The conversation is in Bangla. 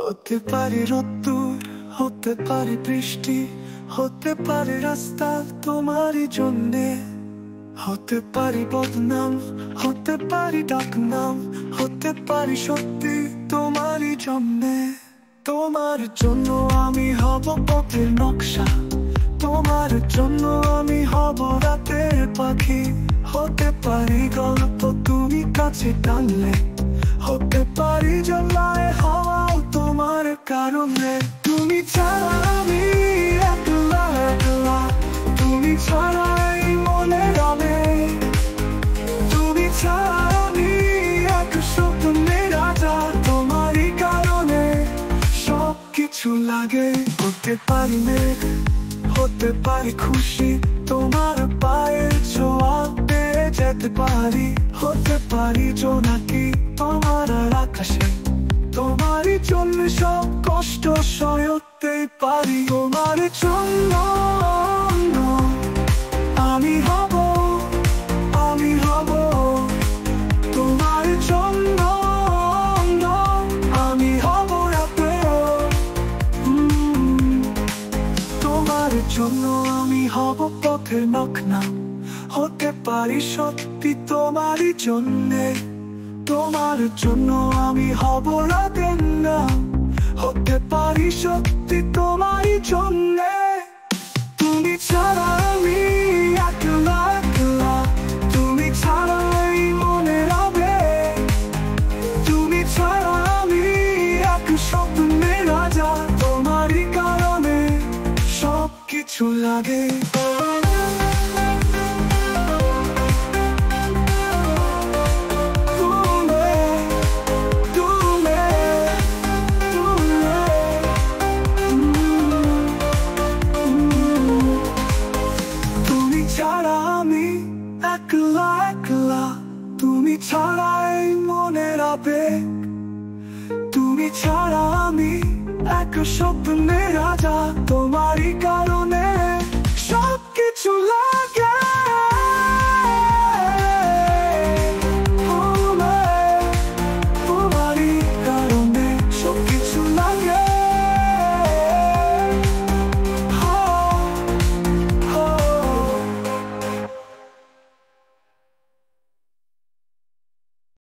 হতে পারে রোদ্দুর, হতে পারে বৃষ্টি, হতে পারে রাস্তা তোমারই জন্যে। হতে পারি বদনাম, হতে পারি ডাকনাম, হতে পারি সত্যি তোমারই জন্যে। তোমার জন্য আমি হব পথের নকশা, তোমার জন্য আমি হব রাতের পাখি। হতে পারি গল্প তুমি কাছে টানলে, হতে পারি জ্বালায় হওয়া তোমার কারণে। তুমি ছাড়া আমি একলা একলা, তুমি ছাড়া এই মনে রবে। তুমি ছাড়া আমি এক স্বপ্নে রাজা, তোমারই কারণে সব কিছু লাগে। হতে পারি মেঘ, হতে পারি খুশি, তোমার পায়ের ছোঁয়া পেয়ে যেতে পারি। হতে পারি জোনাকি তোমার আকাশে, তোমারই জন্য সব কষ্ট সইতে পারি। তোমার জন্য আমি হব, আমি হব, তোমার জন্য আমি হব রাতে। তোমার জন্য আমি হব পথের নকনা, হতে পারি সত্যি তোমারই জন্যে। তোমার জন্য আমি হব রাতের না, হতে পারি সত্যি তোমারই জন্যে। তুমি ছাড়া আমি একলা একলা, তুমি ছাড়া এই মনে রবে। তুমি ছাড়া আমি এক স্বপ্নে রাজা, তোমারই কারণে সব কিছু লাগে। একলা একলা, তুমি ছাড়া এই মনের আবেগ। তুমি ছাড়া আমি এক স্বপ্নে রাজা, তোমারই কারণে